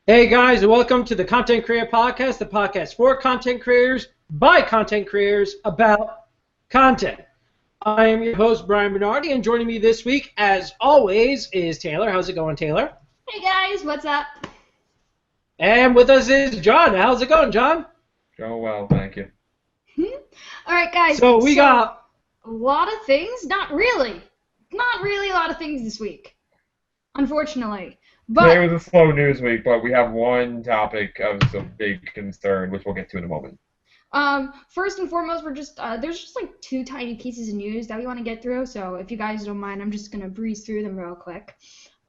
Hey guys, and welcome to the Content Creator Podcast, the podcast for content creators, by content creators, about content. I am your host, Brian Bernardi, and joining me this week, as always, is Taylor. How's it going, Taylor? Hey guys, what's up? And with us is John. How's it going, John? Going well, thank you. Alright guys, So we got a lot of things, not really a lot of things this week, unfortunately. Today But, was a slow news week, but we have one topic of some big concern, which we'll get to in a moment. first and foremost, there's just like two tiny pieces of news that we want to get through, so if you guys don't mind, I'm just going to breeze through them real quick.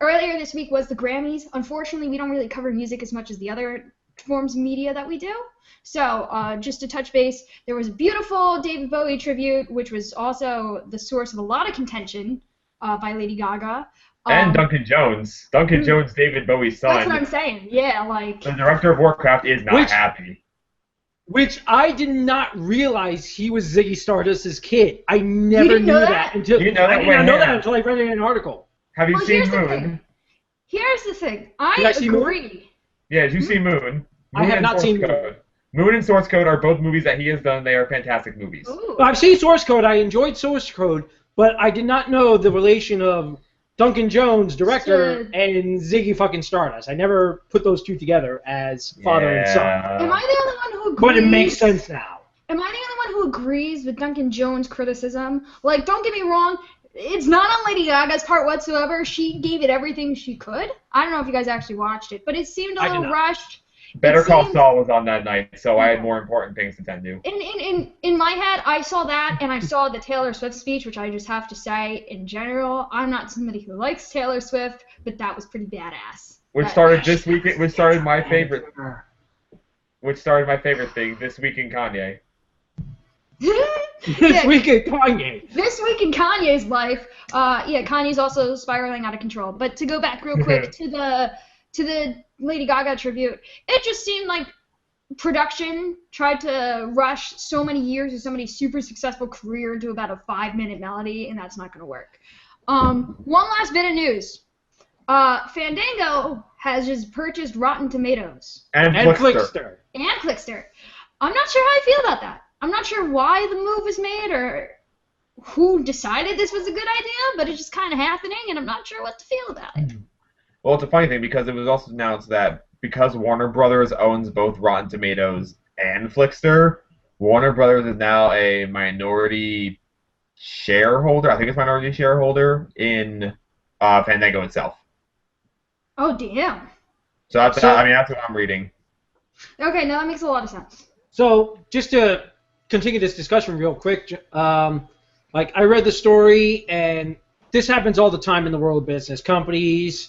Earlier this week was the Grammys. Unfortunately, we don't really cover music as much as the other forms of media that we do. So, just to touch base, there was a beautiful David Bowie tribute, which was also the source of a lot of contention by Lady Gaga. And Duncan Jones. Duncan Jones, David Bowie's son. That's what I'm saying. Yeah, like. The director of Warcraft is not happy. which I did not realize he was Ziggy Stardust's kid. I never knew that until You know that I did not know that until I read it in an article. Have you seen Here's the Moon? thing. Here's the thing. Did I see Moon? agree. Yeah, did you see Moon? I have and not Source seen Moon. Code. Moon and Source Code are both movies that he has done. They are fantastic movies. Ooh. I've seen Source Code. I enjoyed Source Code, but I did not know the relation of Duncan Jones, director, and Ziggy fucking Stardust. I never put those two together as father and son. Am I the only one who agrees? But it makes sense now. Am I the only one who agrees with Duncan Jones' criticism? Like, don't get me wrong. It's not on Lady Gaga's part whatsoever. She gave it everything she could. I don't know if you guys actually watched it, but it seemed a I did little not. rushed. Better Call Saul was on that night, so I had more important things to tend to. In my head, I saw that, and I saw the Taylor Swift speech, which I just have to say, in general, I'm not somebody who likes Taylor Swift, but that was pretty badass. Which started this week. Which started my favorite. Which started my favorite thing this week in Kanye. This week at Kanye. This week in Kanye's life, Kanye's also spiraling out of control. But to go back real quick to the Lady Gaga tribute, it just seemed like production tried to rush so many years of somebody's super successful career into about a 5-minute melody, and that's not going to work. One last bit of news. Fandango has just purchased Rotten Tomatoes. And Flickster. And Flickster. I'm not sure how I feel about that. I'm not sure why the move was made or who decided this was a good idea, but it's just kind of happening, and I'm not sure what to feel about it. Well, it's a funny thing because it was also announced that because Warner Brothers owns both Rotten Tomatoes and Flickster, Warner Brothers is now a minority shareholder. I think it's minority shareholder in Fandango itself. Oh, damn. So that's what I'm reading. Okay, now that makes a lot of sense. So just to continue this discussion real quick, like I read the story, and this happens all the time in the world of business. Companies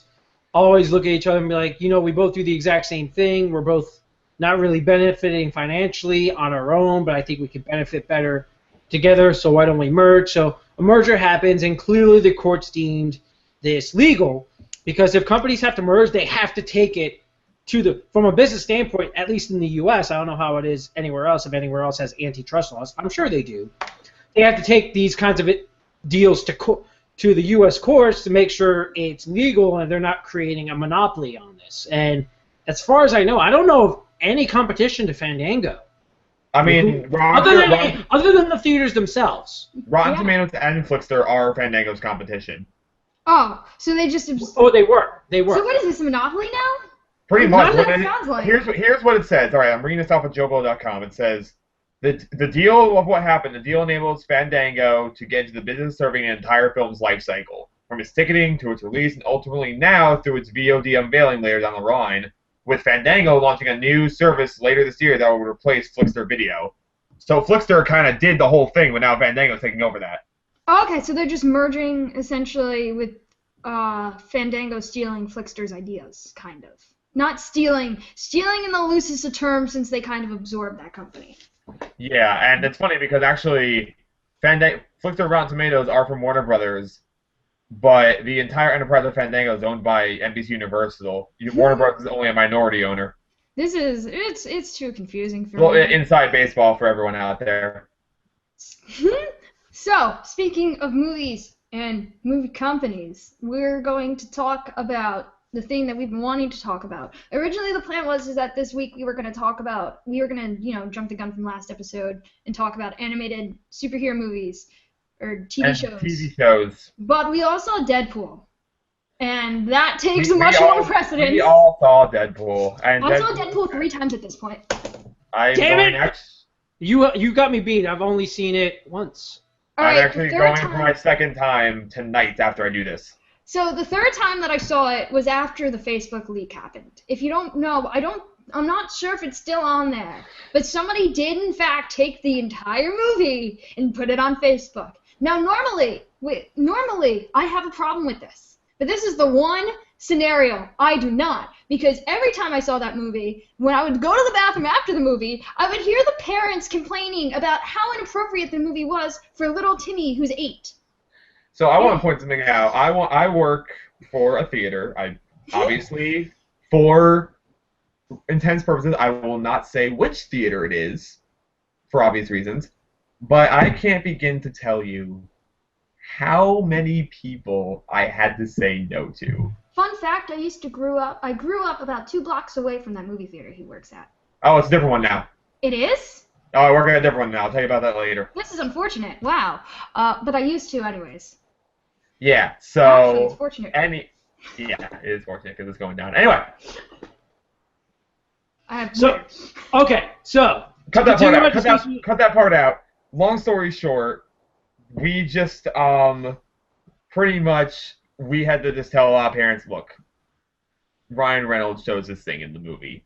always look at each other and be like, we both do the exact same thing. We're both not really benefiting financially on our own, but I think we could benefit better together, so why don't we merge? So a merger happens, and clearly the courts deemed this legal, because if companies have to merge, they have to take it from a business standpoint, at least in the U.S., I don't know how it is anywhere else, if anywhere else has antitrust laws. I'm sure they do. They have to take these kinds of deals to the U.S. courts to make sure it's legal and they're not creating a monopoly on this. And as far as I know, I don't know of any competition to Fandango. I mean, other than the theaters themselves. Rotten Tomatoes and Flickster are Fandango's competition. Oh, so they just... Oh, they were. So what is this, a monopoly now? Pretty much. Sounds like. Here's what it says. All right, I'm reading this off of Jobo.com. It says, the deal of what happened, the deal enables Fandango to get into the business of serving an entire film's life cycle, from its ticketing to its release, and ultimately now through its VOD unveiling later down the line, with Fandango launching a new service later this year that will replace Flickster Video. So Flickster kind of did the whole thing, but now Fandango's taking over that. Okay, so they're just merging, essentially, with Fandango stealing Flickster's ideas, kind of. Not stealing in the loosest of terms, since they kind of absorbed that company. Yeah, and it's funny because actually, Flickster Rotten Tomatoes are from Warner Brothers, but the entire enterprise of Fandango is owned by NBC Universal. Warner Brothers is only a minority owner. It's too confusing for Well, me. inside baseball for everyone out there. So, speaking of movies and movie companies, we're going to talk about the thing that we've been wanting to talk about. Originally, the plan was that this week we were going to jump the gun from last episode and talk about animated superhero movies or TV shows. TV shows. But we all saw Deadpool, and that takes much more precedence. We all saw Deadpool. And I saw Deadpool 3 times at this point. Damn it! You got me beat. I've only seen it once. I'm actually going for my second time tonight after I do this. So the third time that I saw it was after the Facebook leak happened. If you don't know, I'm not sure if it's still on there, but somebody did in fact take the entire movie and put it on Facebook. Now normally I have a problem with this, but this is the one scenario I do not, because every time I saw that movie, when I would go to the bathroom after the movie, I would hear the parents complaining about how inappropriate the movie was for little Timmy who's 8. So I want to point something out. I work for a theater. Obviously, for intents purposes, I will not say which theater it is, for obvious reasons, but I can't begin to tell you how many people I had to say no to. Fun fact, I grew up about 2 blocks away from that movie theater he works at. Oh, it's a different one now. It is? Oh, I work at a different one now. I'll tell you about that later. This is unfortunate. Wow. But I used to anyways. Yeah, so... Actually, it's fortunate. Yeah, it is fortunate because it's going down. Anyway. Okay, so... Cut that part out. Cut that part out. Long story short, we just, pretty much... We had to just tell a lot of parents, look, Ryan Reynolds chose this thing in the movie.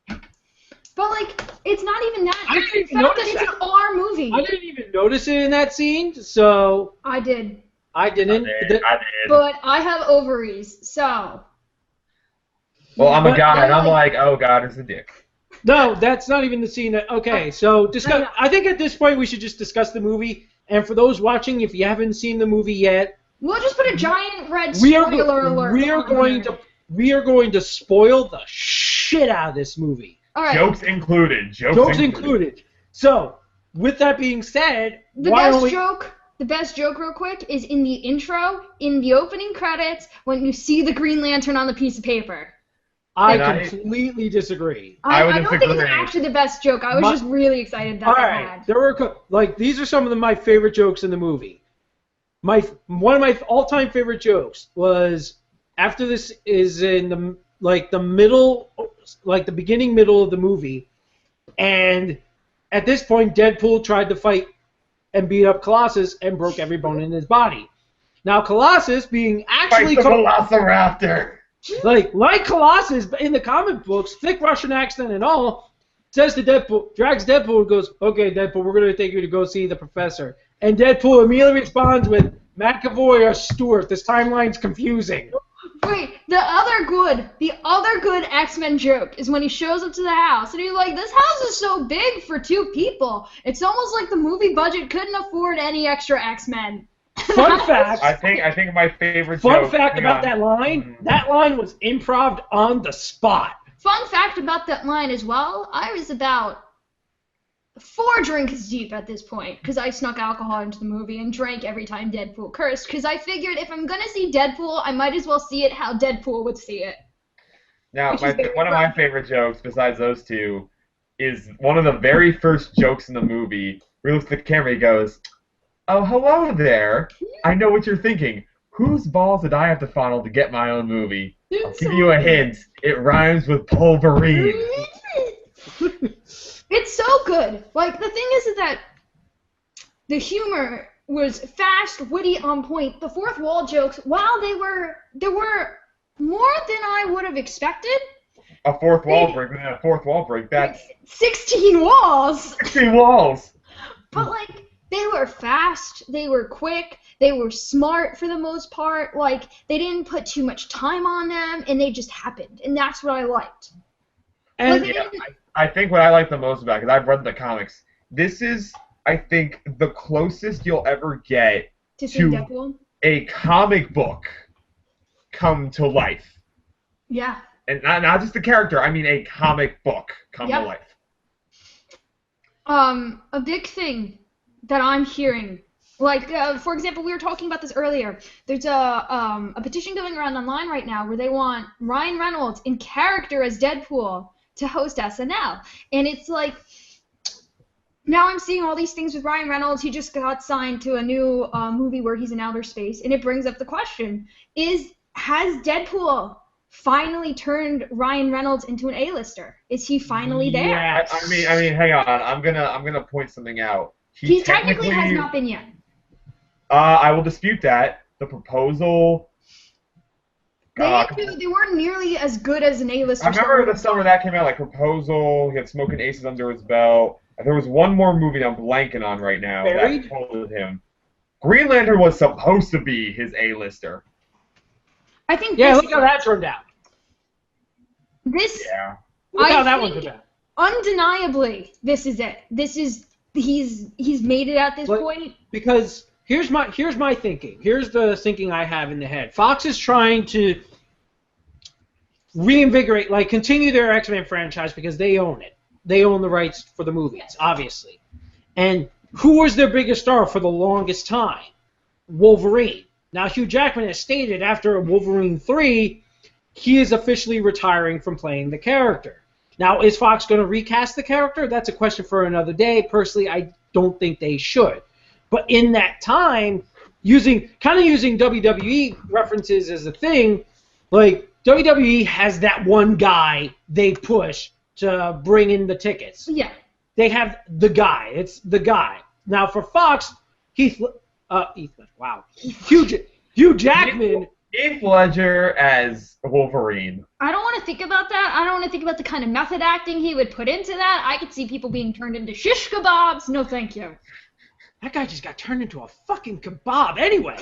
But, like, it's not even that. I didn't even notice that. It's an R movie. I didn't even notice it in that scene, so... I did. I didn't. I did. But I have ovaries, so... Well, I'm a guy, and I'm like, oh, God is a dick. No, that's not even the scene. Okay, so discuss. No. I think at this point we should just discuss the movie. And for those watching, if you haven't seen the movie yet... We'll just put a giant red spoiler alert. We are going to spoil the shit out of this movie. All right. Jokes included. Jokes included. So, with that being said, the best joke, real quick, is in the intro, in the opening credits, when you see the Green Lantern on the piece of paper. I completely disagry. I don't think it's actually the best joke. I was just really excited that I had. There were these are some of my favorite jokes in the movie. One of my all-time favorite jokes was after this is in the middle, the beginning middle of the movie, and at this point Deadpool tried to fight and beat up Colossus and broke every bone in his body. Now Colossus, being actually fight the Velociraptor, like Colossus in the comic books, thick Russian accent and all, says to Deadpool, drags Deadpool and goes, "Okay, Deadpool, we're gonna take you to go see the professor." And Deadpool immediately responds with, "McAvoy or Stewart, this timeline's confusing." Wait, the other good X-Men joke is when he shows up to the house and he's like, "This house is so big for 2 people. It's almost like the movie budget couldn't afford any extra X-Men." Fun fact. I think my favorite Fun fact about that line. That line was improv on the spot. Fun fact about that line as well. I was about 4 drinks deep at this point, because I snuck alcohol into the movie and drank every time Deadpool cursed, because I figured if I'm going to see Deadpool, I might as well see it how Deadpool would see it. Now, one of my favorite jokes, besides those two, is one of the very first jokes in the movie, where he looks at the camera, he goes, "Oh, hello there. I know what you're thinking. Whose balls did I have to fondle to get my own movie? I'll give you a hint. It rhymes with Pulverine." It's so good. Like, the thing is that the humor was fast, witty, on point. The fourth wall jokes, while they were more than I would have expected. A fourth wall break. That's 16 walls. 16 walls. But like, they were fast. They were quick. They were smart for the most part. Like, they didn't put too much time on them, and they just happened. And that's what I liked. And I think what I like the most about it, because I've read the comics, this is, I think, the closest you'll ever get to a comic book come to life. Yeah. And not just the character, I mean a comic book come to life. A big thing that I'm hearing Like, for example, we were talking about this earlier. There's a petition going around online right now where they want Ryan Reynolds in character as Deadpool to host SNL. And it's like, now I'm seeing all these things with Ryan Reynolds. He just got signed to a new movie where he's in outer space. And it brings up the question, has Deadpool finally turned Ryan Reynolds into an A-lister? Is he finally there? Yes. I mean, hang on. I'm gonna point something out. He technically has not been yet. I will dispute that. The proposal. They weren't nearly as good as an A-lister. I remember the summer that came out, like Proposal. He had Smoking Aces under his belt. There was one more movie that I'm blanking on right now Buried? that told him. Green Lantern was supposed to be his A-lister. I think. Yeah, look how that turned out. Yeah. Look how that one turned out. Undeniably, this is it. He's made it at this point. Because here's my thinking. Here's the thinking I have in the head. Fox is trying to reinvigorate, like continue their X-Men franchise because they own it. They own the rights for the movies, obviously. And who was their biggest star for the longest time? Wolverine. Now, Hugh Jackman has stated after Wolverine 3, he is officially retiring from playing the character. Now, is Fox going to recast the character? That's a question for another day. Personally, I don't think they should. But in that time, using WWE references as a thing, like WWE has that one guy they push to bring in the tickets. Yeah. They have the guy. It's the guy. Now for Fox, Hugh Jackman. Heath Ledger as Wolverine. I don't want to think about that. I don't want to think about the kind of method acting he would put into that. I could see people being turned into shish kebabs. No, thank you. That guy just got turned into a fucking kebab anyway.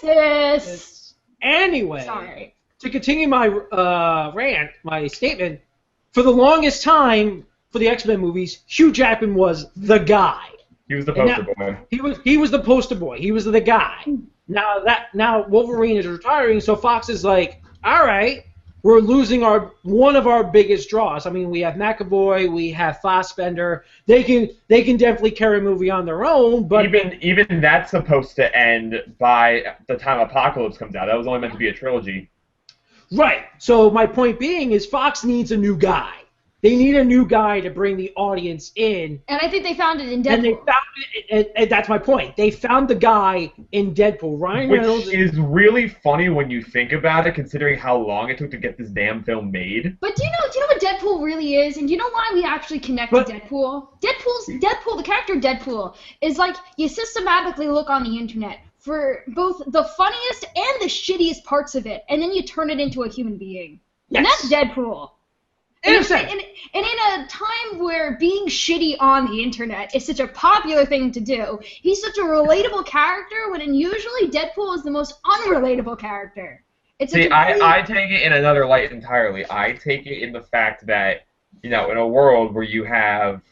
Francis. Anyway. Sorry. To continue my rant, my statement, for the longest time for the X-Men movies, Hugh Jackman was the guy. He was the poster boy. He was the poster boy. He was the guy. Now Wolverine is retiring, so Fox is like, all right, we're losing one of our biggest draws. I mean, we have McAvoy, we have Fassbender. They can definitely carry a movie on their own, but even that's supposed to end by the time Apocalypse comes out. That was only meant to be a trilogy. Right. So my point being is Fox needs a new guy. They need a new guy to bring the audience in. And I think they found it in Deadpool. And they found it, and that's my point. They found the guy in Deadpool, Ryan Reynolds. Which is really funny when you think about it, considering how long it took to get this damn film made. But do you know what Deadpool really is? And do you know why we actually connect to Deadpool? Deadpool, the character Deadpool, is like you systematically look on the internet for both the funniest and the shittiest parts of it, and then you turn it into a human being. Yes. And that's Deadpool. And in a time where being shitty on the internet is such a popular thing to do, he's such a relatable character when usually Deadpool is the most unrelatable character. I take it in another light entirely. I take it in the fact that, in a world where you have,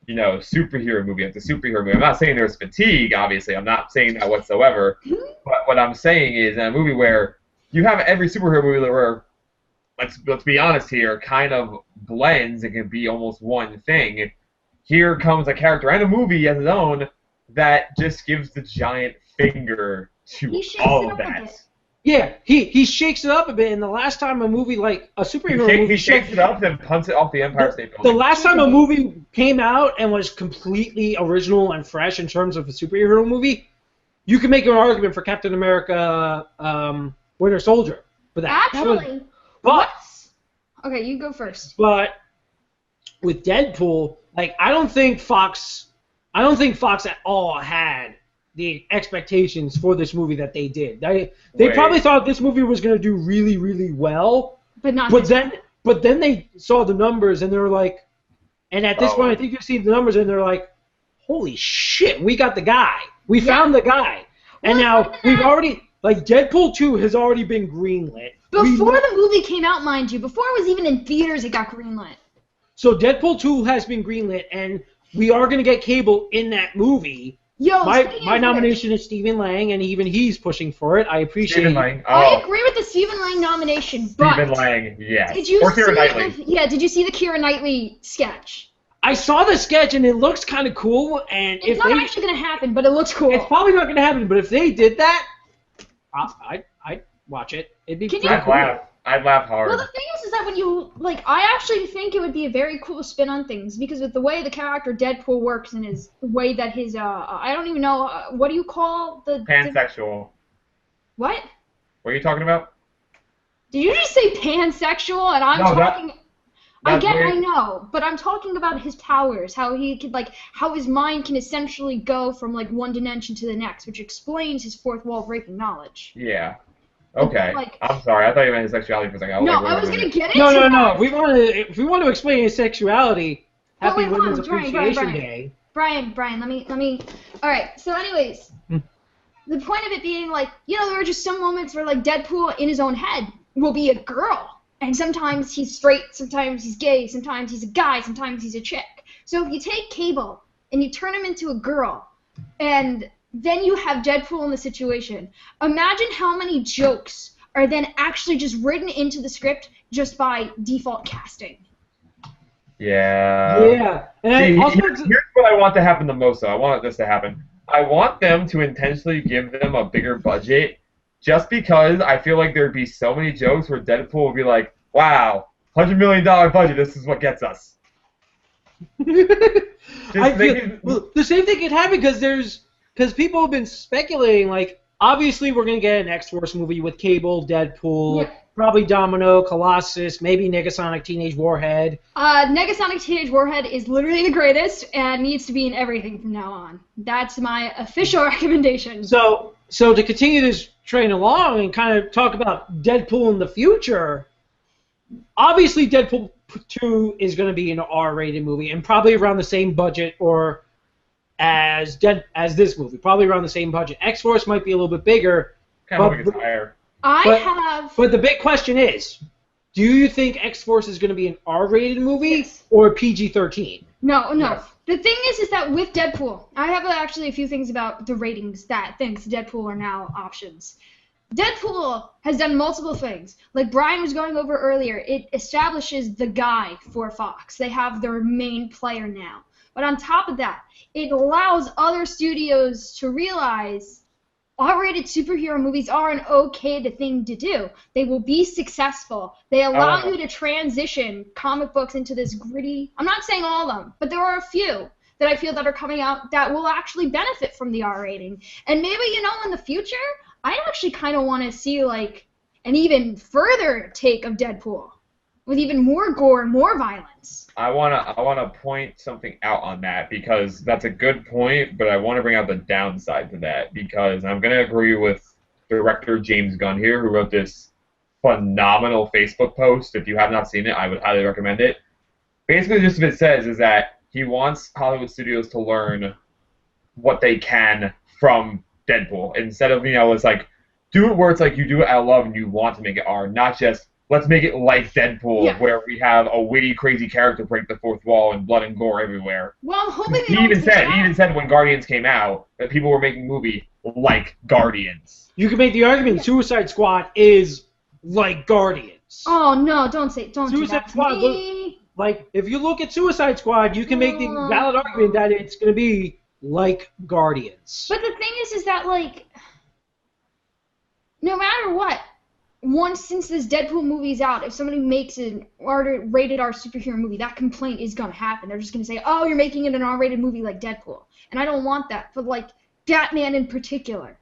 superhero movie after superhero movie. I'm not saying there's fatigue, obviously. I'm not saying that whatsoever. But what I'm saying is in a movie where you have every superhero movie where, let's be honest here, kind of blends and can be almost one thing. Here comes a character and a movie as its own that just gives the giant finger to all of that. Yeah, he shakes it up a bit, and the last time a movie like a superhero movie... He shakes it up, then punts it off the Empire State Building. The last time a movie came out and was completely original and fresh in terms of a superhero movie, you can make an argument for Captain America Winter Soldier for that. Actually... But okay, you go first. But with Deadpool, I don't think Fox at all had the expectations for this movie that they did. They probably thought this movie was going to do really, really well. But then they saw the numbers and they were like, and at this point I think you see the numbers and they're like, holy shit, we got the guy. We found the guy. And now we've already Deadpool 2 has already been greenlit. Before the movie came out, mind you, before it was even in theaters, it got greenlit. So Deadpool 2 has been greenlit, and we are going to get Cable in that movie. Yo, my nomination is Stephen Lang, and even he's pushing for it. I appreciate Stephen Lang. I agree with the Stephen Lang nomination, but... Stephen Lang, yes. Did you or Keira Knightley. Did you see the Keira Knightley sketch? I saw the sketch and it looks kind of cool. And It's not actually going to happen, but it looks cool. it's probably not going to happen. But if they did that, I'd watch it. It'd be pretty cool. I'd laugh hard. Well, the thing is that when you, like, I actually think it would be a very cool spin on things, because with the way the character Deadpool works and the way that his, I don't even know, what do you call the... Pansexual. What? What are you talking about? Did you just say pansexual? And I'm talking... I know, but I'm talking about his powers, how he could, like, how his mind can essentially go from, like, one dimension to the next, which explains his fourth wall breaking knowledge. Yeah. Okay. I'm sorry. I thought you meant his sexuality for a second. I was gonna get it. No. If we want to explain his sexuality, Happy Women's Appreciation Day. Brian, let me. All right. So, anyways, the point of it being, like, there are just some moments where, like, Deadpool in his own head will be a girl, and sometimes he's straight, sometimes he's gay, sometimes he's a guy, sometimes he's a chick. So if you take Cable and you turn him into a girl, and then you have Deadpool in the situation. Imagine how many jokes are then actually just written into the script just by default casting. Yeah. Yeah. And here's what I want to happen the most, though. I want this to happen. I want them to intentionally give them a bigger budget, just because I feel like there'd be so many jokes where Deadpool would be like, wow, $100 million budget, this is what gets us. The same thing could happen because people have been speculating, like, obviously we're going to get an X-Force movie with Cable, Deadpool, probably Domino, Colossus, maybe Negasonic Teenage Warhead. Negasonic Teenage Warhead is literally the greatest and needs to be in everything from now on. That's my official recommendation. So to continue this train along and kind of talk about Deadpool in the future, obviously Deadpool 2 is going to be an R-rated movie and probably around the same budget or as this movie, probably around the same budget. X-Force might be a little bit bigger. Kind of higher. But the big question is, do you think X-Force is going to be an R-rated movie or a PG-13? No. Yes. The thing is that with Deadpool, I have actually a few things about the ratings that thinks Deadpool are now options. Deadpool has done multiple things. Like Brian was going over earlier, it establishes the guy for Fox. They have their main player now. But on top of that, it allows other studios to realize R-rated superhero movies are an okay thing to do. They will be successful. They allow you to transition comic books into this gritty... I'm not saying all of them, but there are a few that I feel that are coming out that will actually benefit from the R rating. And maybe, in the future, I actually kind of want to see, like, an even further take of Deadpool with even more gore and more violence. I wanna point something out on that, because that's a good point, but I want to bring out the downside to that, because I'm going to agree with director James Gunn here, who wrote this phenomenal Facebook post. If you have not seen it, I would highly recommend it. Basically, just what it says is that he wants Hollywood studios to learn what they can from Deadpool, instead of, it's like, do it where it's like you do it out of love and you want to make it R, not just let's make it like Deadpool, where we have a witty, crazy character break the fourth wall and blood and gore everywhere. Well, I'm hoping he even said when Guardians came out that people were making a movie like Guardians. You can make the argument Suicide Squad is like Guardians. Oh no! Don't do that Squad, to me. Like, if you look at Suicide Squad, you can make the valid argument that it's going to be like Guardians. But the thing is that, like, no matter what, since this Deadpool movie's out, if somebody makes an rated R superhero movie, that complaint is going to happen. They're just going to say, oh, you're making it an R-rated movie like Deadpool. And I don't want that. But, like, Batman in particular.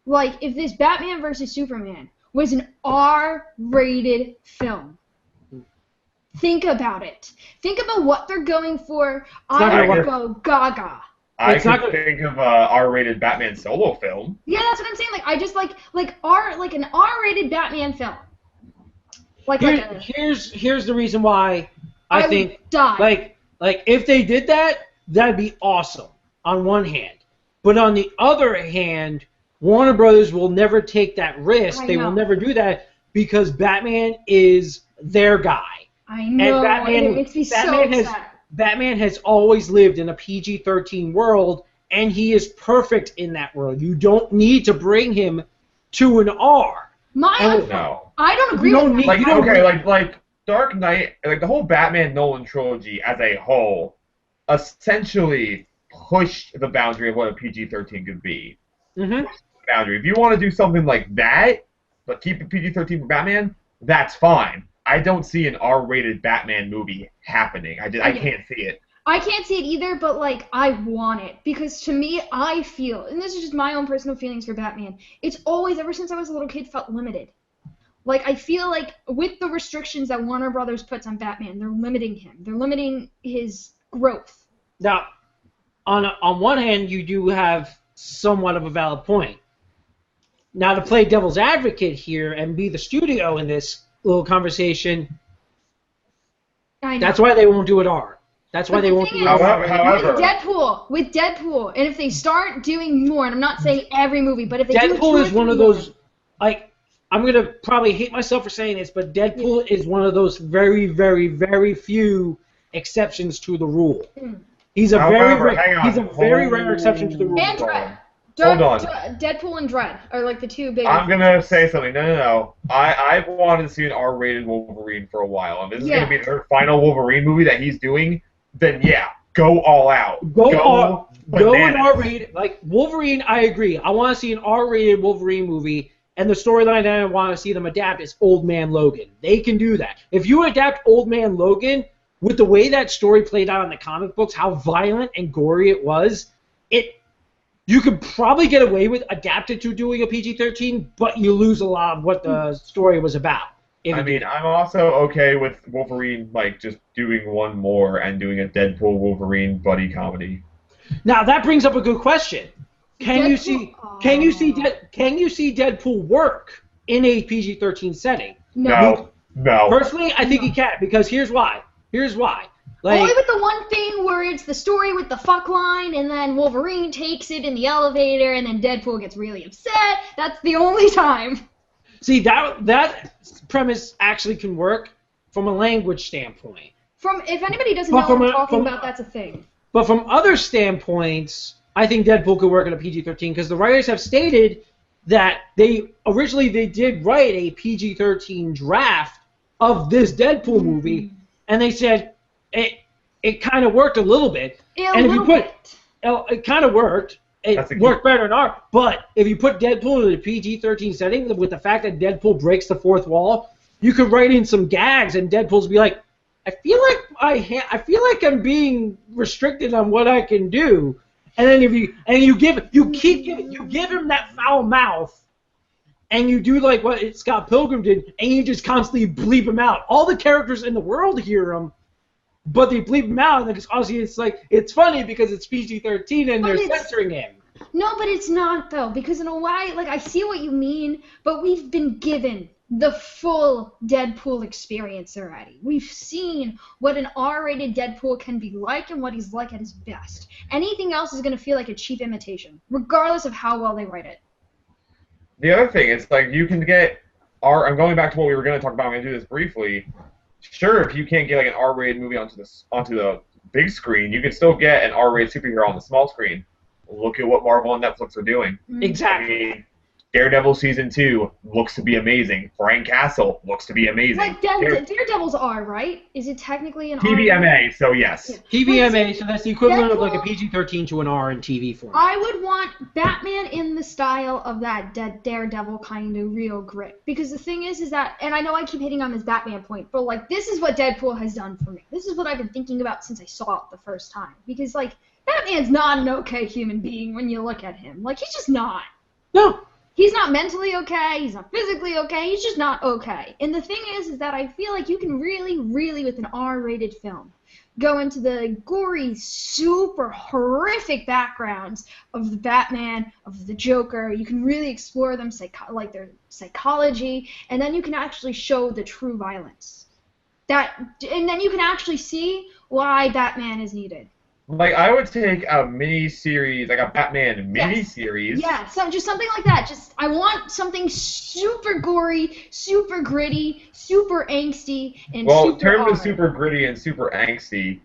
Like, if this Batman vs. Superman was an R-rated film, think about it. Think about what they're going for. I would go gaga. I could think of a R-rated Batman solo film. Yeah, that's what I'm saying. Like, I just like an R-rated Batman film. Here's the reason why I think would die. Like if they did that, that'd be awesome on one hand. But on the other hand, Warner Brothers will never take that risk. They will never do that because Batman is their guy. I know. And it makes me so upset. Batman has always lived in a PG-13 world, and he is perfect in that world. You don't need to bring him to an R. No. I don't agree with that. Dark Knight, like the whole Batman Nolan trilogy as a whole, essentially pushed the boundary of what a PG-13 could be. Mm-hmm. Boundary. If you want to do something like that, but keep it PG-13 for Batman, that's fine. I don't see an R-rated Batman movie happening. I can't see it. I can't see it either, but like I want it because to me, I feel, and this is just my own personal feelings for Batman. It's always, ever since I was a little kid, felt limited. Like I feel like with the restrictions that Warner Brothers puts on Batman, they're limiting him. They're limiting his growth. Now, on one hand, you do have somewhat of a valid point. Now, to play devil's advocate here and be the studio in this little conversation, I know. that's why they won't do it R. That's why But they the won't thing do it is, R. However, with Deadpool, and if they start doing more, and I'm not saying every movie, but if they do Deadpool 2 or is one 3 of those, like, I'm going to probably hate myself for saying this, but Deadpool is one of those very, very, very few exceptions to the rule. He's a However, hang on. he's a very rare exception to the rule. And Dread. Hold on. Deadpool and Dread are like the 2 big. I'm gonna say something. No. I've wanted to see an R-rated Wolverine for a while. If this is gonna be their final Wolverine movie that he's doing, then yeah, go all out. Go bananas. an R-rated. Like, Wolverine, I agree. I want to see an R-rated Wolverine movie, and the storyline that I want to see them adapt is Old Man Logan. They can do that. If you adapt Old Man Logan, with the way that story played out in the comic books, how violent and gory it was, you could probably get away with adapted to doing a PG-13, but you lose a lot of what the story was about. I'm also okay with Wolverine like just doing one more and doing a Deadpool Wolverine buddy comedy. Now that brings up a good question. Can you see Deadpool work in a PG-13 setting? No. Personally, I think he can, because here's why. Like, only with the one thing where it's the story with the fuck line, and then Wolverine takes it in the elevator, and then Deadpool gets really upset. That's the only time. See, that premise actually can work from a language standpoint. If anybody doesn't know what I'm talking about, that's a thing. But from other standpoints, I think Deadpool could work in a PG-13, because the writers have stated that they did write a PG-13 draft of this Deadpool movie, and they said it kind of worked a little bit. It kind of worked. It worked better in R. But if you put Deadpool in a PG-13 setting, with the fact that Deadpool breaks the fourth wall, you could write in some gags, and Deadpool's be like, I feel like I'm being restricted on what I can do. And then you give him that foul mouth, and you do like what Scott Pilgrim did, and you just constantly bleep him out. All the characters in the world hear him, but they bleep him out, and then it's funny because it's PG-13 and they're censoring him. No, but it's not though, because in a way, like I see what you mean, but we've been given the full Deadpool experience already. We've seen what an R-rated Deadpool can be like and what he's like at his best. Anything else is going to feel like a cheap imitation, regardless of how well they write it. The other thing is, like, you can get I'm going back to what we were going to talk about. I'm going to do this briefly. Sure, if you can't get like an R-rated movie onto the big screen, you can still get an R-rated superhero on the small screen. Look at what Marvel and Netflix are doing. Exactly. I mean, Daredevil Season 2 looks to be amazing. Frank Castle looks to be amazing. Like Daredevil's R, right? Is it technically an R? TVMA, so yes. Yeah. TVMA, so that's the equivalent of like a PG-13 to an R in TV form. I would want Batman in the style of that Daredevil kind of real grit. Because the thing is that, and I know I keep hitting on this Batman point, but like this is what Deadpool has done for me. This is what I've been thinking about since I saw it the first time. Because like, Batman's not an okay human being when you look at him. Like, he's just not. No. He's not mentally okay, he's not physically okay, he's just not okay. And the thing is that I feel like you can really, really, with an R-rated film, go into the gory, super horrific backgrounds of the Batman, of the Joker. You can really explore them, like their psychology, and then you can actually show the true violence. And then you can actually see why Batman is needed. Like, I would take a mini-series, like a Batman mini-series. Yeah, just something like that. I want something super gory, super gritty, super angsty, and in terms of super gritty and super angsty,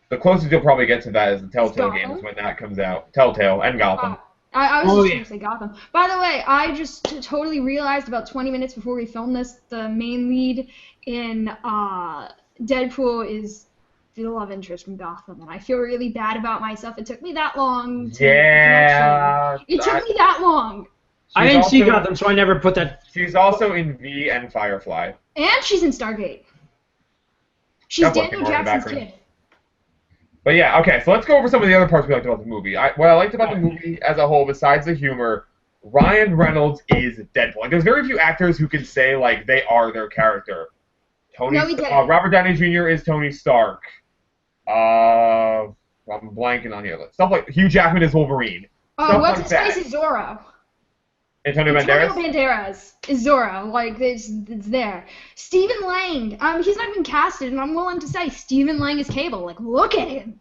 the closest you'll probably get to that is the Telltale Gotham? games when that comes out. Telltale and Gotham. I was Oh, just yeah. going to say Gotham. By the way, I just totally realized about 20 minutes before we filmed this, the main lead in Deadpool is the love interest from Gotham, and I feel really bad about myself. It took me that long to connection. Yeah. It took me that long. I She's didn't see also- Gotham, so I never put that. She's also in V and Firefly. And she's in Stargate. She's Got one Daniel thing more in the Jackson's background. kid. But yeah, okay, so let's go over some of the other parts we liked about the movie. What I liked about the movie as a whole, besides the humor, Ryan Reynolds is Deadpool. Like, there's very few actors who can say, like, they are their character. No, he didn't. Robert Downey Jr. is Tony Stark. I'm blanking on here. Stuff like Hugh Jackman is Wolverine. Stuff What's like his that. face is Zorro. Antonio Antonio Banderas? Banderas is Zorro. Like, it's there. Stephen Lang. He's not even casted, and I'm willing to say Stephen Lang is Cable. Like, look at him.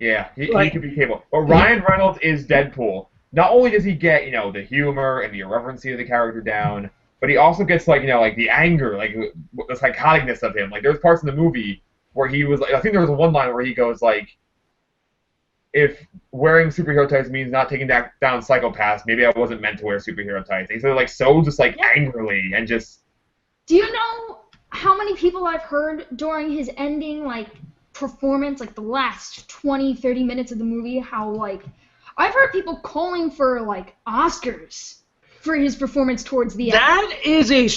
Yeah, he Like- could be Cable. But Ryan Reynolds is Deadpool. Not only does he get, the humor and the irreverency of the character down, but he also gets, like the anger, like, the psychoticness of him. Like, there's parts in the movie where he was, like, I think there was one line where he goes, like, if wearing superhero tights means not taking down psychopaths, maybe I wasn't meant to wear superhero tights. He said, like, so just, like, angrily and just... Do you know how many people I've heard during his ending, like, performance, like, the last 20, 30 minutes of the movie, how, like, I've heard people calling for, like, Oscars for his performance towards the end. That is a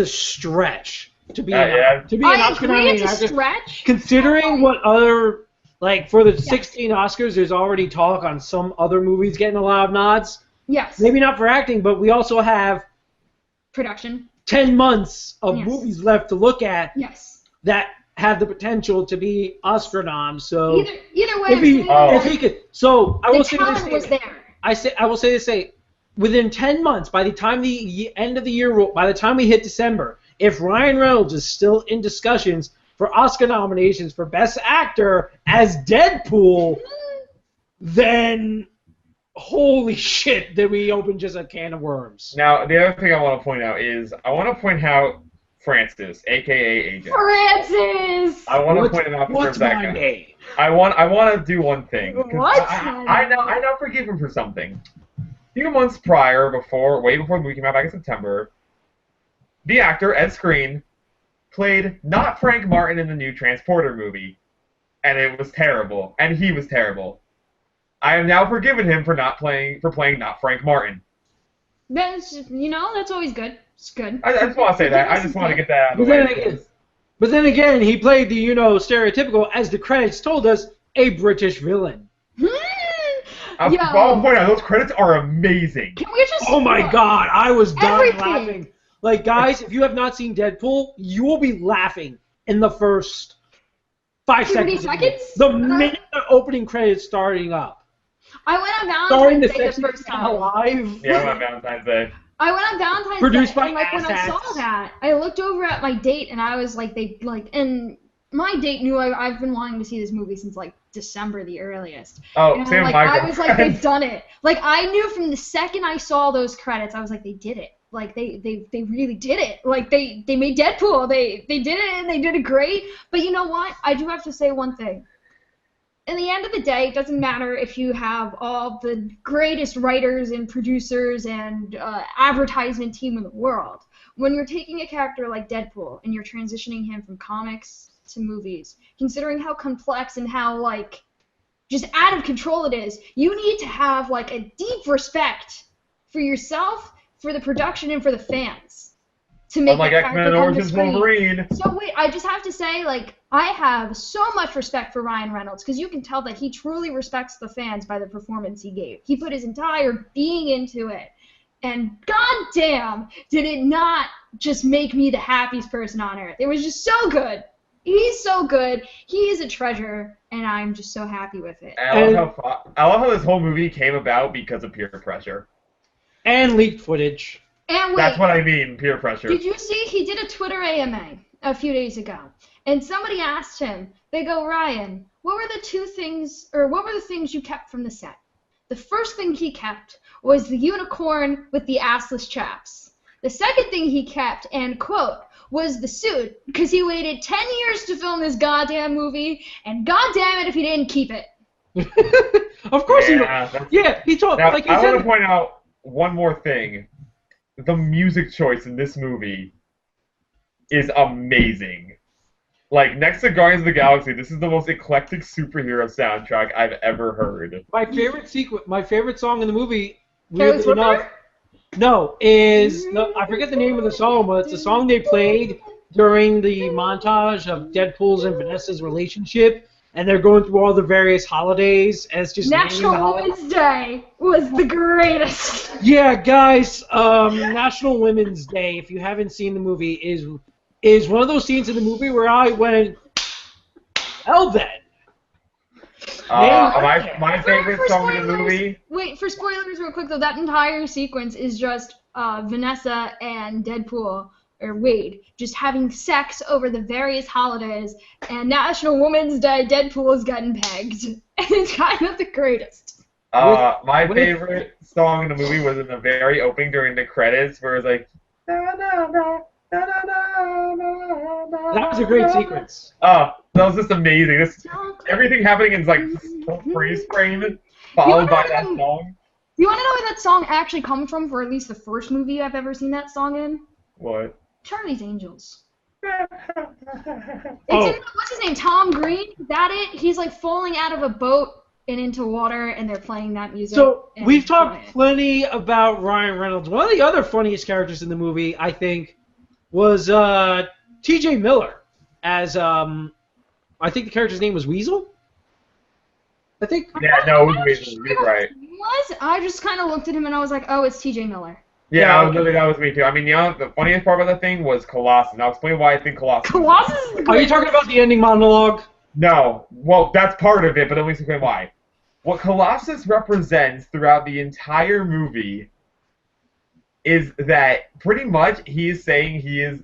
stretch to be Yeah. to be I an Oscar agree, nominated it's a actor. stretch. Considering what other, like, for the 16 Oscars, there's already talk on some other movies getting a lot of nods. Yes. Maybe not for acting, but we also have Production. 10 months of Yes. movies left to look at Yes. that have the potential to be Oscar noms. So Either way, if I'm he, saying if he could, so I the will say talent this. was there. I will say this. Within 10 months, by the time the end of the year, by the time we hit December, if Ryan Reynolds is still in discussions for Oscar nominations for Best Actor as Deadpool, then holy shit, did we open just a can of worms. Now, the other thing I want to point out is, I want to point out Francis, a.k.a. AJ. Francis! I want to point him out for a What's my second. name? I want to do one thing. 'Cause What's I now forgive him for something. A few months prior, way before the movie came out back in September, the actor, Ed Skrein, played not Frank Martin in the new Transporter movie. And it was terrible. And he was terrible. I have now forgiven him for playing not Frank Martin. That's always good. It's good. I just want to say that. I just want to get that out of the way. But then again, he played the, stereotypical, as the credits told us, a British villain. I'll point out, those credits are amazing. Can we just... Oh my god, I was done Everything. laughing. Like, guys, if you have not seen Deadpool, you will be laughing in the first 5 30 seconds. seconds? The minute the opening credits starting up. I went on Starting Valentine's the Day the Sexy first Man time. Alive. Yeah, on Valentine's Day. I went on Valentine's Produced Day, by and like when I saw asshats. that, I looked over at my date, and I was like, and my date knew I've been wanting to see this movie since like December, the earliest. Oh, And same like, with my I was like, girlfriend. they've done it. Like I knew from the second I saw those credits, I was like, they did it. Like they really did it. Like they made Deadpool. They did it, and they did it great. But you know what? I do have to say one thing. In the end of the day, it doesn't matter if you have all the greatest writers and producers and advertisement team in the world. When you're taking a character like Deadpool and you're transitioning him from comics to movies, considering how complex and how, like, just out of control it is, you need to have, like, a deep respect for yourself, for the production, and for the fans to make Unlike that X-Men character come to Origins screen. Wolverine. So wait, I just have to say, like, I have so much respect for Ryan Reynolds because you can tell that he truly respects the fans by the performance he gave. He put his entire being into it. And goddamn, did it not just make me the happiest person on earth. It was just so good. He's so good. He is a treasure, and I'm just so happy with it. I love how this whole movie came about because of peer pressure. And leaked footage. And wait, That's what I mean, peer pressure. did you see he did a Twitter AMA a few days ago? And somebody asked him, they go, Ryan, what were the things you kept from the set? The first thing he kept was the unicorn with the assless chaps. The second thing he kept, and quote, was the suit, because he waited 10 years to film this goddamn movie, and goddamn it if he didn't keep it. Of course Yeah, he told now, like he I want to said. point out one more thing. The music choice in this movie is amazing. Like, next to Guardians of the Galaxy, this is the most eclectic superhero soundtrack I've ever heard. My favorite song in the movie, Careless weirdly enough, Whisper? no, is no, I forget the name of the song, but it's a song they played during the montage of Deadpool's and Vanessa's relationship, and they're going through all the various holidays, and it's just naming the National holidays. Women's Day was the greatest. Yeah, guys, National Women's Day, if you haven't seen the movie, is one of those scenes in the movie where I went, well then. My favorite For song in the spoilers- movie. Wait, for spoilers real quick though, that entire sequence is just Vanessa and Deadpool, or Wade, just having sex over the various holidays, and National Women's Day, Deadpool is getting pegged. And it's kind of the greatest. My favorite song in the movie was in the very opening during the credits, where it was like, na, na, na, na, na, na, na, na, That was a great sequence. that was just amazing. Everything happening in like freeze frame, followed by that song. You want to know where that song actually comes from, for at least the first movie I've ever seen that song in? What? Charlie's Angels. Oh. It's in, what's his name, Tom Green? Is that it? He's like falling out of a boat and into water, and they're playing that music. So and we've it's talked brilliant. plenty about Ryan Reynolds. One of the other funniest characters in the movie, I think, was T.J. Miller as I think the character's name was Weasel. I think. Yeah, no, it was Weasel. You're right. I just kind of looked at him and I was like, oh, it's T.J. Miller. Yeah, okay. that was me too. I mean, the funniest part about that thing was Colossus. And I'll explain why I think Colossus. Colossus is the Are you greatest. talking about the ending monologue? No. Well, that's part of it, but at least explain why. What Colossus represents throughout the entire movie is that pretty much he is saying he is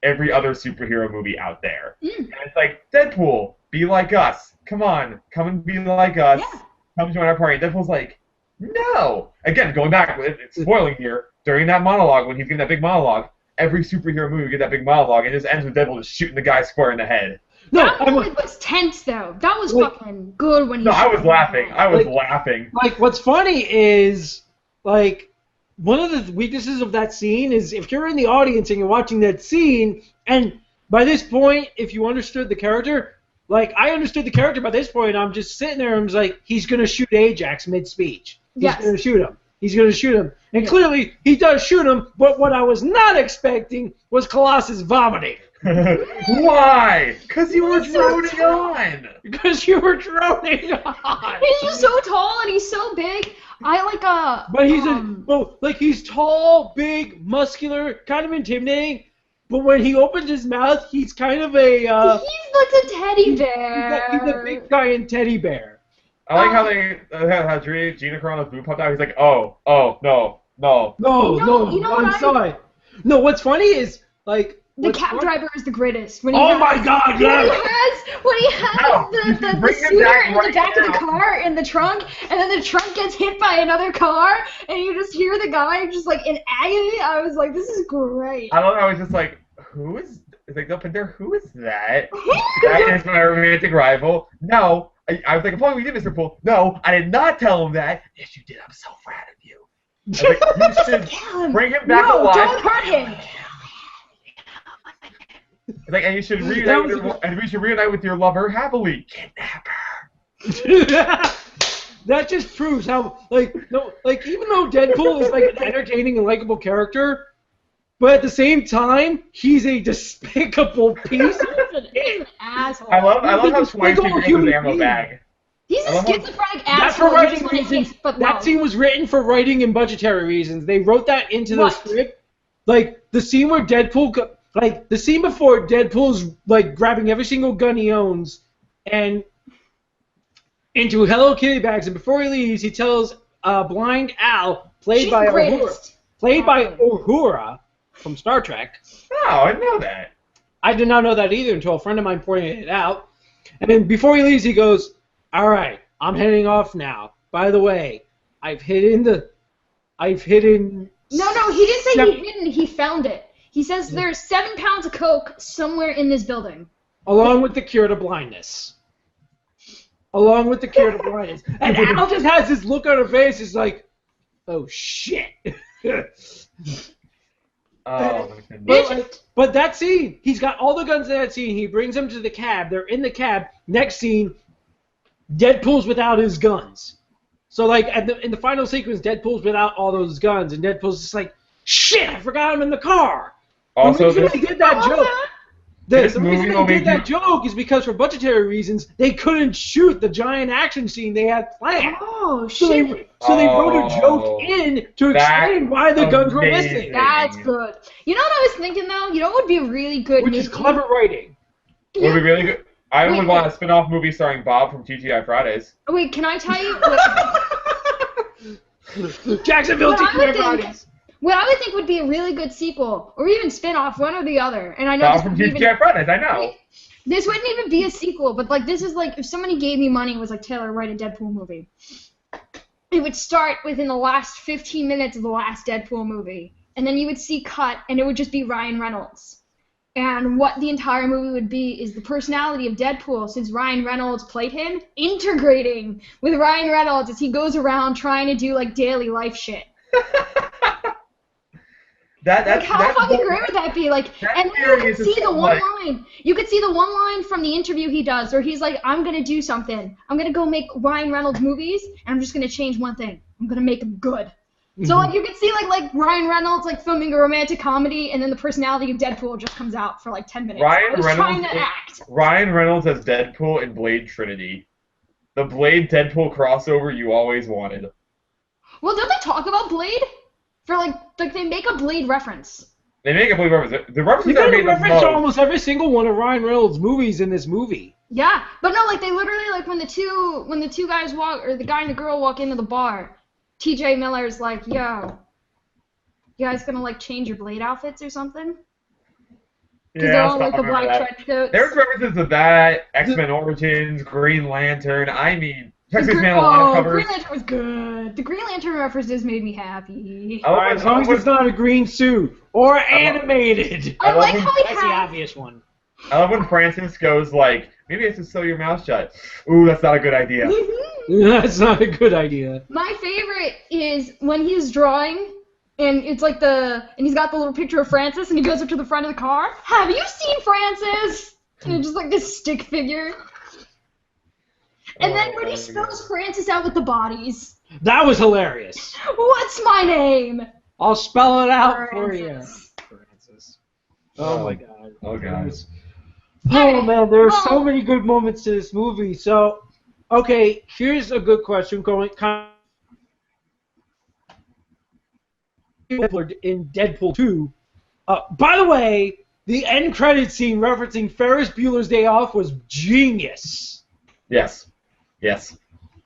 every other superhero movie out there. And it's like, Deadpool, be like us. Come on, come and be like us. Yeah. Come join our party. And Deadpool's like, no. Again, going back, it's spoiling here. During that monologue, when he's giving that big monologue, every superhero movie get that big monologue, and it just ends with Deadpool just shooting the guy square in the head. No, That movie was tense though. That was fucking good when he. No, I shot was him. laughing. I was laughing. like what's funny is like one of the weaknesses of that scene is if you're in the audience and you're watching that scene, and by this point, if you understood the character, like I understood the character by this point, I'm just sitting there and I was like, he's gonna shoot Ajax mid-speech. He's Yes. gonna shoot him. He's gonna shoot him, and Yeah. clearly he does shoot him. But what I was not expecting was Colossus vomiting Why? Because you were droning on. because you were droning on. He's just so tall and he's so big. I like But he's tall, big, muscular, kind of intimidating. But when he opens his mouth, he's kind of a he's like a teddy bear. he's a big giant teddy bear. I like how how Gina Carano's boob popped out. He's like, oh, no. No, you know I'm what sorry. No, what's funny is like The what's cab fun- driver is the greatest. When he Oh has, my God! When he Yeah. has the Bring him scooter back in right the back of the now. car in the trunk, and then the trunk gets hit by another car, and you just hear the guy just like in agony. I was like, this is great. I love how he's just like, who is? It's like, up in there, who is that? That is my romantic rival. No. I was like, oh, we did, Mr. Poole. No, I did not tell him that. Yes, you did. I'm so proud of you. I was like, you should Kill him. bring him back no, alive. don't hurt him. It's like, and you should reunite with your, and we should reunite with your lover happily. Kidnap her. That just proves how even though Deadpool is like an entertaining and likable character, but at the same time he's a despicable piece of He's an asshole. I love how He's twice a he brings human his ammo being. bag. He's I a love how- schizophrenic That's asshole. for who writing just wanna reasons. hit, but That love. scene was written for writing and budgetary reasons. They wrote that into the What? script. Like the scene where the scene before Deadpool's like grabbing every single gun he owns and into Hello Kitty bags, and before he leaves, he tells Blind Al, played She's by the greatest. Uhura from Star Trek. Oh, I know that. I did not know that either until a friend of mine pointed it out. And then before he leaves, he goes, "All right, I'm heading off now. By the way, I've hidden." No, he didn't say Yep. he hidden. He found it. He says there's 7 pounds of coke somewhere in this building. along with the cure to blindness. along with the cure to blindness. And Al just has this look on her face. It's like, oh shit. Oh, my goodness. But that scene, he's got all the guns in that scene. He brings them to the cab. They're in the cab. Next scene, Deadpool's without his guns. So like in the final sequence, Deadpool's without all those guns, and Deadpool's just like, shit, I forgot him in the car. Also, the reason they did that joke. this The movie reason will they make did that joke is because for budgetary reasons, they couldn't shoot the giant action scene they had planned. Oh, So they wrote a joke in to explain why the guns were missing. amazing. That's good. You know what I was thinking though? You know what would be a really good Which movie? is clever writing. Would be really good. I Wait, would want a spin-off movie starring Bob from TGI Fridays. Wait, can I tell you? Jacksonville What I would TGI think- Fridays. What I would think would be a really good sequel, or even spin-off, one or the other. And I know Bob this from wouldn't TGI even, Fridays, I know. this wouldn't even be a sequel, but like this is like if somebody gave me money and was like, Taylor, write a Deadpool movie. It would start within the last 15 minutes of the last Deadpool movie, and then you would see cut, and it would just be Ryan Reynolds. And what the entire movie would be is the personality of Deadpool, since Ryan Reynolds played him, integrating with Ryan Reynolds as he goes around trying to do like daily life shit. Like how fucking great would that be? Like, and then you could see the one line. You could see the one line from the interview he does, where he's like, "I'm gonna do something. I'm gonna go make Ryan Reynolds movies, and I'm just gonna change one thing. I'm gonna make them good." So like you could see like Ryan Reynolds like filming a romantic comedy, and then the personality of Deadpool just comes out for like 10 minutes. Trying to act. Ryan Reynolds as Deadpool in Blade Trinity, the Blade Deadpool crossover you always wanted. Well, don't they talk about Blade? For like they make a Blade reference. They make a Blade reference. The references You got are a made the reference to most. almost every single one of Ryan Reynolds' movies in this movie. Yeah, but no, like they literally like when the two guys walk, or the guy and the girl walk into the bar, TJ Miller's like, "Yo, you guys gonna like change your Blade outfits or something?" Because they're all like the black trench coats. There's references to that, X-Men Origins, Green Lantern. I mean, Texas Man a lot of covers. Green Lantern was good. The Green Lantern references made me happy. Alright, as long as it's not a green suit or animated. I like how he That's the has. obvious one. I love when Francis goes like, maybe I should sew your mouth shut. Ooh, that's not a good idea. That's not a good idea. My favorite is when he's drawing, and it's like and he's got the little picture of Francis, and he goes up to the front of the car. Have you seen Francis? And it's just like this stick figure. And then when he spells Francis out with the bodies. That was hilarious. What's my name? I'll spell it out for you. Francis. Francis. Oh my god. Oh god. Oh man, there are so many good moments to this movie. So, okay, here's a good question going in Deadpool 2. By the way, the end credit scene referencing Ferris Bueller's Day Off was genius. Yes. Yes.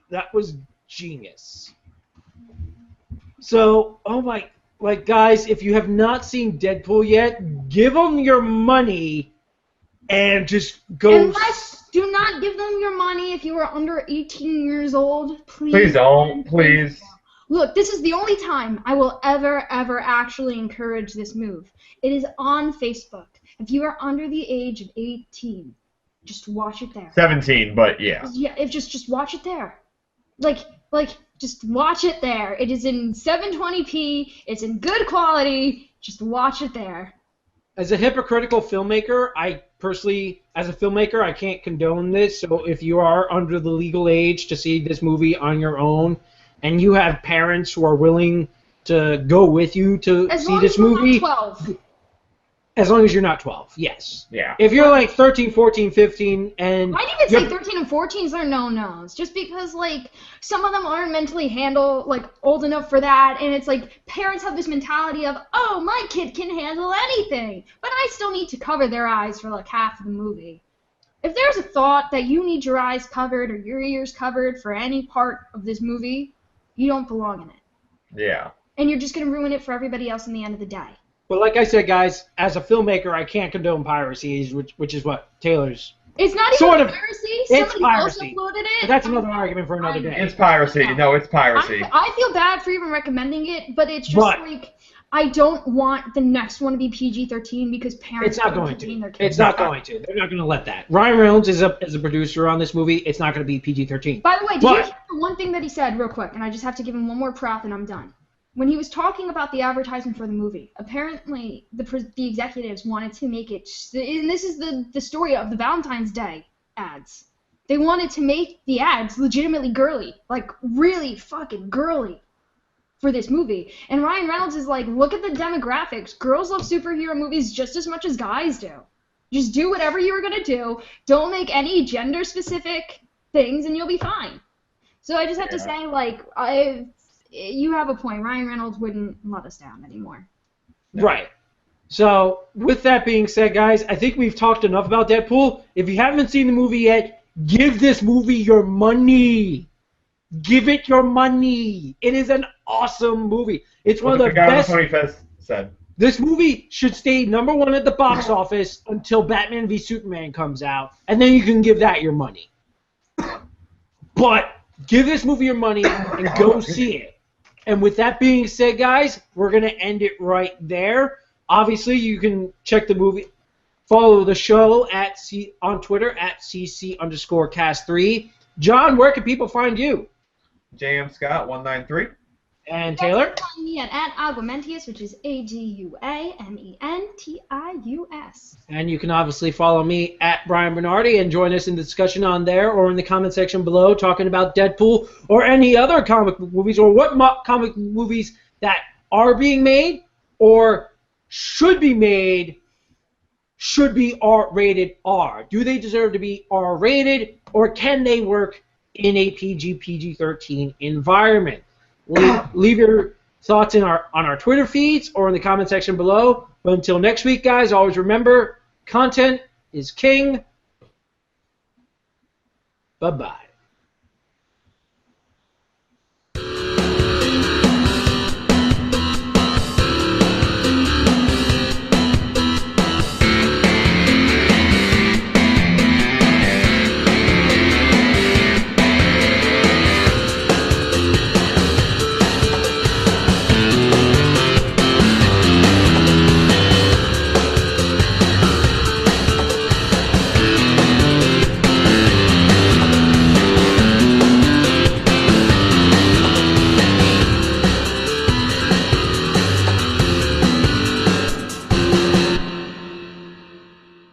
That was genius. So, guys, if you have not seen Deadpool yet, give them your money and just go. Do not give them your money if you are under 18 years old. Please. Please don't. Please. Look, this is the only time I will ever actually encourage this move. It is on Facebook. If you are under the age of 18, just watch it there. 17, but yeah. Yeah, just watch it there. Like just watch it there. It is in 720p. It's in good quality. Just watch it there. As a hypocritical filmmaker, I personally, as a filmmaker, I can't condone this. So if you are under the legal age to see this movie on your own, and you have parents who are willing to go with you to see this movie, 12. as long as you're not 12, yes. Yeah. If you're like 13, 14, 15, and I'd even say 13 and 14s are no-nos, just because, like, some of them aren't mentally old enough for that, and it's like, parents have this mentality of, oh, my kid can handle anything, but I still need to cover their eyes for, like, half of the movie. If there's a thought that you need your eyes covered or your ears covered for any part of this movie, you don't belong in it. Yeah. And you're just going to ruin it for everybody else in the end of the day. But like I said, guys, as a filmmaker, I can't condone piracy, which is what Taylor's. It's not even Sort of. piracy. It's Somebody piracy. else uploaded it. But that's another argument for another day. It's piracy. No, it's piracy. I feel bad for even recommending it, but it's just But- like I don't want the next one to be PG-13 because parents It's not are going entertaining to. their kids. It's not going to. They're not going to let that. Ryan Reynolds is a producer on this movie. It's not going to be PG-13. By the way, did you hear the one thing that he said real quick? And I just have to give him one more prop and I'm done. When he was talking about the advertisement for the movie, apparently the executives wanted to make it, and this is the story of the Valentine's Day ads. They wanted to make the ads legitimately girly, like really fucking girly for this movie. And Ryan Reynolds is like, look at the demographics. Girls love superhero movies just as much as guys do. Just do whatever you were going to do. Don't make any gender-specific things and you'll be fine. So I just have to say, like, you have a point. Ryan Reynolds wouldn't let us down anymore. Right. So, with that being said, guys, I think we've talked enough about Deadpool. If you haven't seen the movie yet, give this movie your money. Give it your money. It is an awesome movie. It's one of the best. The guy on the 25th said. This movie should stay #1 at the box office until Batman v Superman comes out, and then you can give that your money. But give this movie your money and go see it. And with that being said, guys, we're going to end it right there. Obviously, you can check the movie, follow the show on Twitter at CC_cast3. John, where can people find you? JM Scott 193. And Taylor? You can find me at Aguamentius, which is AGUAMENTIUS. And you can obviously follow me at Brian Bernardi and join us in the discussion on there or in the comment section below talking about Deadpool or any other comic book movies or what comic movies that are being made or should be made should be R-rated R. Do they deserve to be R-rated or can they work in a PG-13 environment? Leave your thoughts on our Twitter feeds or in the comment section below. But until next week, guys, always remember, content is king. Bye-bye.